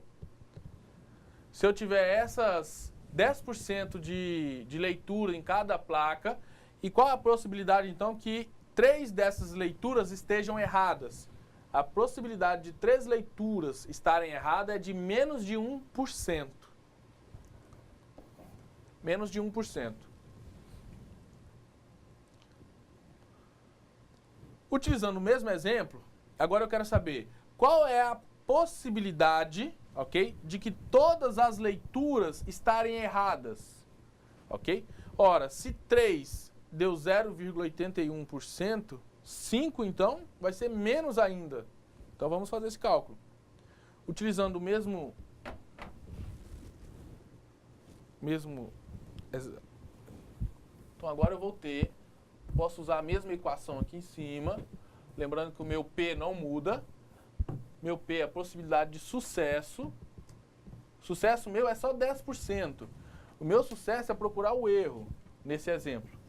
se eu tiver essas 10% de leitura em cada placa, e qual a possibilidade, então, que 3 dessas leituras estejam erradas? A possibilidade de 3 leituras estarem erradas é de menos de 1%. Menos de 1%. Utilizando o mesmo exemplo, agora eu quero saber qual é a possibilidade, ok, de que todas as leituras estarem erradas, ok? Ora, se 3 deu 0,81%, 5 então vai ser menos ainda. Então vamos fazer esse cálculo. Utilizando o mesmo então agora eu vou ter, posso usar a mesma equação aqui em cima, lembrando que o meu P não muda. Meu P é a possibilidade de sucesso. Sucesso meu é só 10%. O meu sucesso é procurar o erro, nesse exemplo.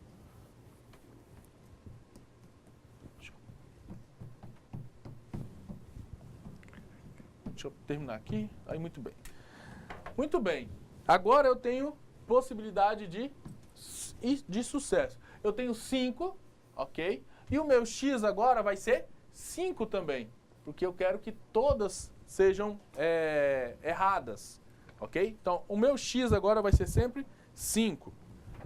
Deixa eu terminar aqui. Aí, muito bem. Muito bem. Agora eu tenho possibilidade de sucesso. Eu tenho 5, ok? E o meu x agora vai ser 5 também, porque eu quero que todas sejam erradas, ok? Então, o meu x agora vai ser sempre 5.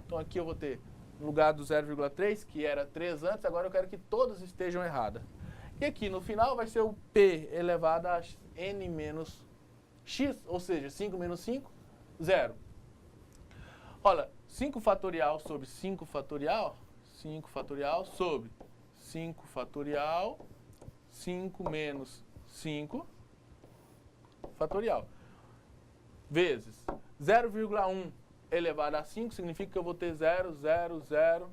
Então, aqui eu vou ter, no lugar do 0,3, que era 3 antes, agora eu quero que todas estejam erradas. E aqui no final vai ser o P elevado a N menos X, ou seja, 5 menos 5, 0. Olha, 5 fatorial sobre 5 fatorial, 5 fatorial sobre 5 fatorial, 5 menos 5 fatorial, vezes 0,1 elevado a 5, significa que eu vou ter 0, 0, 0,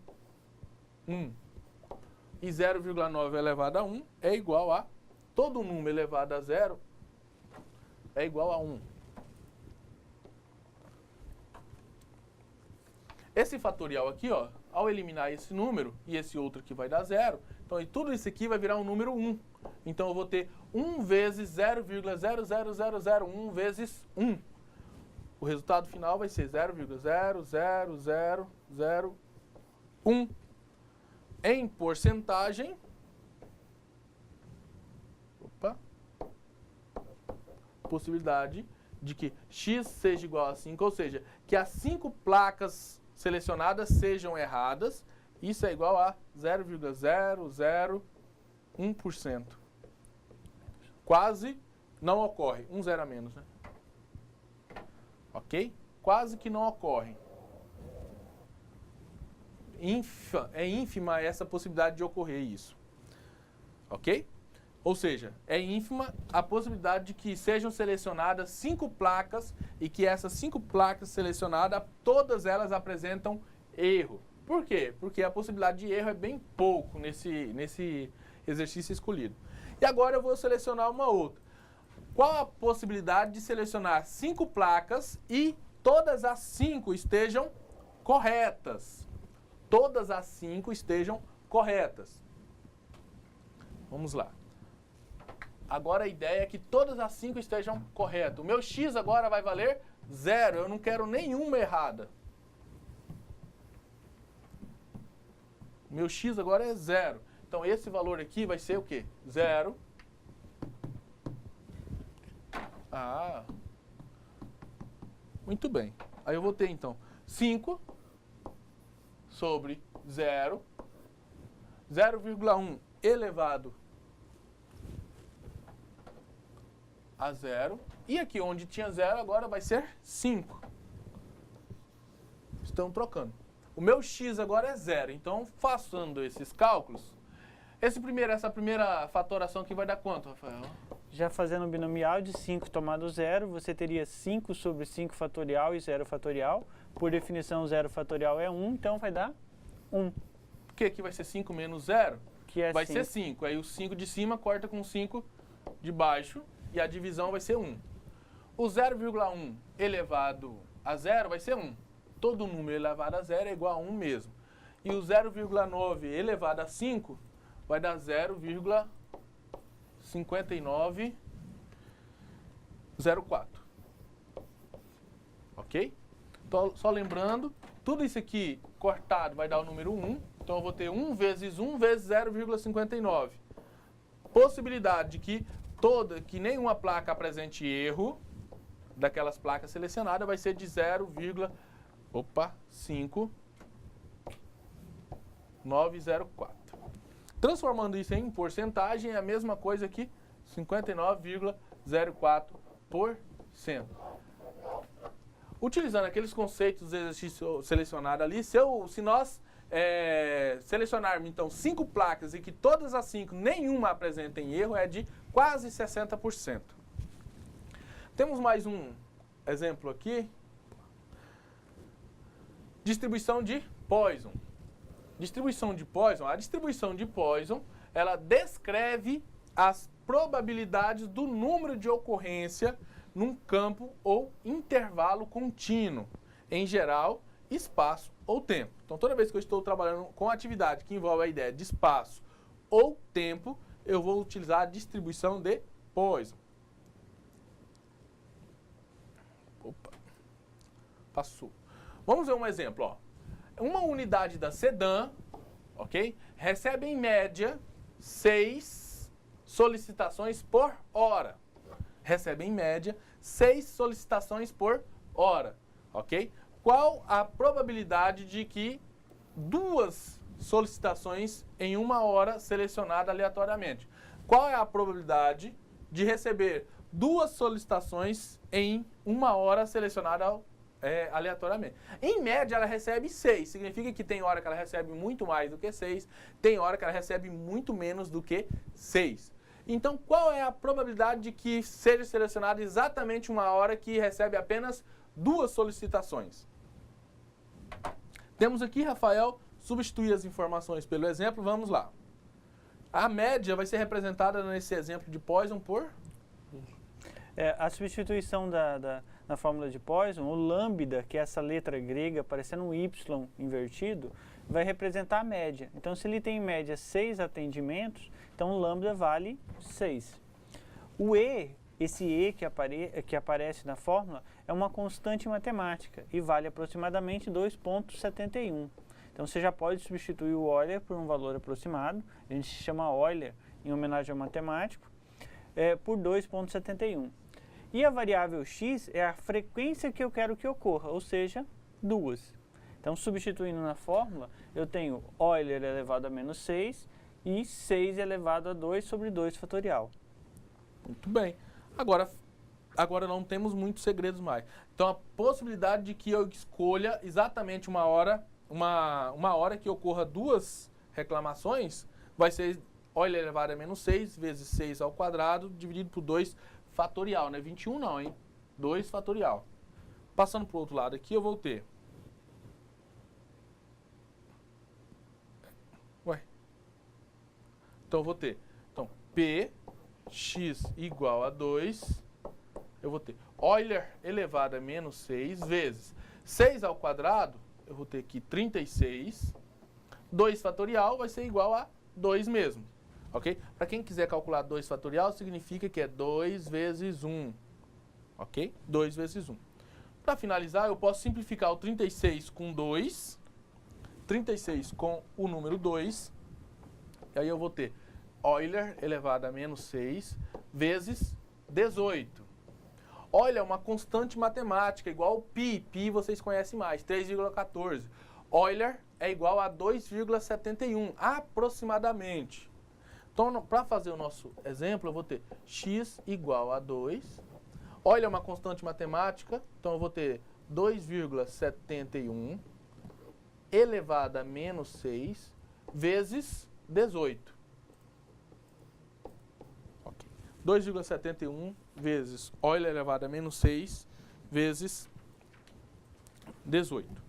1. E 0,9 elevado a 1 é igual a, todo número elevado a 0 é igual a 1. Esse fatorial aqui, ó, ao eliminar esse número e esse outro aqui vai dar 0, então e tudo isso aqui vai virar um número 1. Então eu vou ter 1 vezes 0,00001 vezes 1. O resultado final vai ser 0,00001. Em porcentagem, possibilidade de que x seja igual a 5, ou seja, que as 5 placas selecionadas sejam erradas, isso é igual a 0,001%. Quase não ocorre, um zero a menos, né? Ok? Quase que não ocorre. É ínfima essa possibilidade de ocorrer isso. Ok? Ou seja, é ínfima a possibilidade de que sejam selecionadas 5 placas e que essas 5 placas selecionadas, todas elas apresentam erro. Por quê? Porque a possibilidade de erro é bem pouco nesse exercício escolhido. E agora eu vou selecionar uma outra. Qual a possibilidade de selecionar 5 placas e todas as 5 estejam corretas? Todas as 5 estejam corretas. Vamos lá. Agora a ideia é que todas as 5 estejam corretas. O meu x agora vai valer 0. Eu não quero nenhuma errada. O meu x agora é 0. Então esse valor aqui vai ser o quê? 0. Ah. Muito bem. Aí eu vou ter então 5 sobre 0. 0,1 elevado a 0. E aqui onde tinha 0 agora vai ser 5. Estão trocando. O meu x agora é 0. Então, façando esses cálculos, essa primeira fatoração aqui vai dar quanto, Rafael? Já fazendo o binomial de 5 tomado 0, você teria 5 sobre 5 fatorial e 0 fatorial. Por definição, 0 fatorial é 1, então vai dar 1. Porque aqui vai ser 5 menos 0, que é vai 5. ser 5. Aí o 5 de cima corta com o 5 de baixo e a divisão vai ser 1. O 0,1 elevado a 0 vai ser 1. Todo número elevado a 0 é igual a 1 mesmo. E o 0,9 elevado a 5 vai dar 0,5904. Ok? Então, só lembrando, tudo isso aqui cortado vai dar o número 1. Então, eu vou ter 1 vezes 1 vezes 0,59. Possibilidade de que nenhuma placa apresente erro daquelas placas selecionadas vai ser de 0,5904. Transformando isso em porcentagem, é a mesma coisa que 59,04%. Utilizando aqueles conceitos do exercício selecionado ali, se nós selecionarmos então 5 placas e que todas as 5, nenhuma apresentem erro, é de quase 60%. Temos mais um exemplo aqui. Distribuição de Poisson. A distribuição de Poisson, ela descreve as probabilidades do número de ocorrência num campo ou intervalo contínuo, em geral, espaço ou tempo. Então, toda vez que eu estou trabalhando com atividade que envolve a ideia de espaço ou tempo, eu vou utilizar a distribuição de Poisson. Passou. Vamos ver um exemplo, ó. Uma unidade da Sedan, ok? Recebe em média 6 solicitações por hora. Recebe em média 6 solicitações por hora, ok? Qual a probabilidade de que 2 solicitações em uma hora selecionada aleatoriamente? qual é a probabilidade de receber 2 solicitações em 1 hora selecionada aleatoriamente. Em média, ela recebe 6. Significa que tem hora que ela recebe muito mais do que 6, tem hora que ela recebe muito menos do que 6. Então, qual é a probabilidade de que seja selecionada exatamente uma hora que recebe apenas 2 solicitações? Temos aqui, Rafael, substituir as informações pelo exemplo. Vamos lá. A média vai ser representada nesse exemplo de Poisson por... A substituição na fórmula de Poisson, o lambda, que é essa letra grega parecendo um Y invertido, vai representar a média. Então, se ele tem em média 6 atendimentos, então o lambda vale 6. O E, esse E que aparece na fórmula, é uma constante matemática e vale aproximadamente 2,71. Então, você já pode substituir o Euler por um valor aproximado, a gente chama Euler em homenagem ao matemático, por 2,71. E a variável x é a frequência que eu quero que ocorra, ou seja, 2. Então, substituindo na fórmula, eu tenho Euler elevado a menos 6 e 6 elevado a 2 sobre 2 fatorial. Muito bem. Agora não temos muitos segredos mais. Então, a possibilidade de que eu escolha exatamente uma hora que ocorra 2 reclamações vai ser Euler elevado a menos 6 vezes 6 ao quadrado dividido por 2 fatorial, não é 21 não, hein? 2 fatorial. Passando para o outro lado aqui, eu vou ter... Então, eu vou ter... Então, Px igual a 2, eu vou ter Euler elevado a menos 6 vezes 6 ao quadrado, eu vou ter aqui 36. 2 fatorial vai ser igual a 2 mesmo. Ok? Para quem quiser calcular 2 fatorial, significa que é 2 vezes 1. Ok? 2 vezes 1. Para finalizar, eu posso simplificar o 36 com 2. 36 com o número 2. E aí eu vou ter Euler elevado a menos 6 vezes 18. Euler é uma constante matemática, igual ao π. Π vocês conhecem mais, 3,14. Euler é igual a 2,71, aproximadamente. Então, para fazer o nosso exemplo, eu vou ter x igual a 2. Euler é uma constante matemática, então eu vou ter 2,71 elevado a menos 6 vezes 18. Ok. 2,71 vezes Euler elevado a menos 6 vezes 18.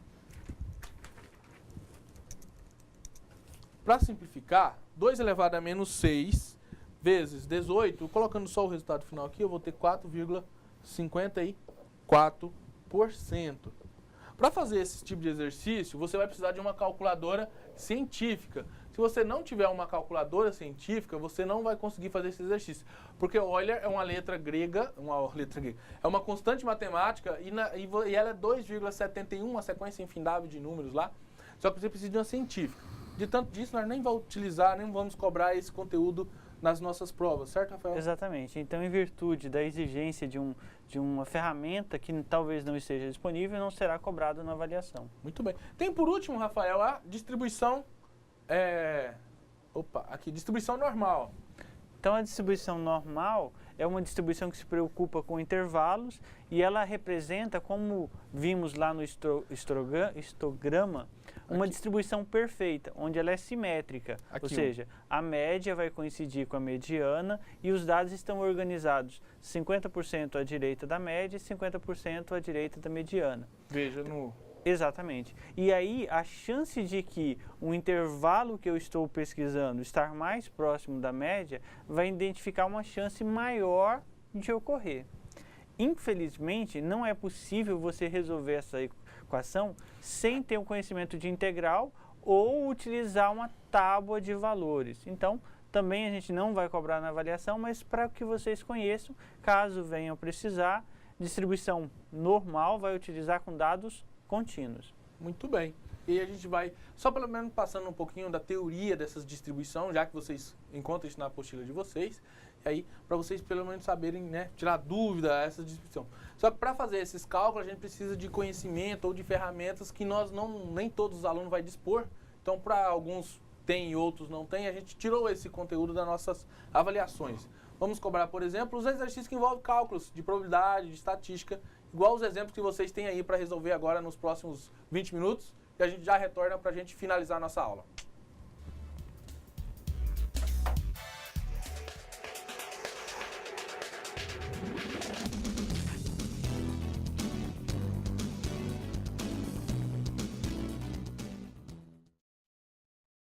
Para simplificar, 2 elevado a menos 6 vezes 18, colocando só o resultado final aqui, eu vou ter 4,54%. Para fazer esse tipo de exercício, você vai precisar de uma calculadora científica. Se você não tiver uma calculadora científica, você não vai conseguir fazer esse exercício. Porque Euler é uma letra grega, é uma constante matemática e ela é 2,71, uma sequência infindável de números lá. Só que você precisa de uma científica. De tanto disso, nós nem vamos utilizar, nem vamos cobrar esse conteúdo nas nossas provas, certo, Rafael? Exatamente. Então, em virtude da exigência de uma ferramenta que talvez não esteja disponível, não será cobrado na avaliação. Muito bem. Tem por último, Rafael, a distribuição... distribuição normal. Então, a distribuição normal é uma distribuição que se preocupa com intervalos e ela representa, como vimos lá no histograma, uma distribuição perfeita, onde ela é simétrica. Ou seja, a média vai coincidir com a mediana e os dados estão organizados 50% à direita da média e 50% à direita da mediana. Veja no... Exatamente. E aí, a chance de que o intervalo que eu estou pesquisando estar mais próximo da média vai identificar uma chance maior de ocorrer. Infelizmente, não é possível você resolver essa equação sem ter um conhecimento de integral ou utilizar uma tábua de valores. Então, também a gente não vai cobrar na avaliação, mas para que vocês conheçam, caso venham precisar, distribuição normal vai utilizar com dados contínuos. Muito bem. E a gente vai, só pelo menos passando um pouquinho da teoria dessas distribuições, já que vocês encontram isso na apostila de vocês, e aí para vocês pelo menos saberem, né, tirar dúvida essa distribuição. Só que para fazer esses cálculos a gente precisa de conhecimento ou de ferramentas que nem todos os alunos vai dispor. Então, para alguns tem e outros não têm, a gente tirou esse conteúdo das nossas avaliações. Vamos cobrar, por exemplo, os exercícios que envolvem cálculos de probabilidade, de estatística, igual os exemplos que vocês têm aí para resolver agora nos próximos 20 minutos, e a gente já retorna para a gente finalizar a nossa aula.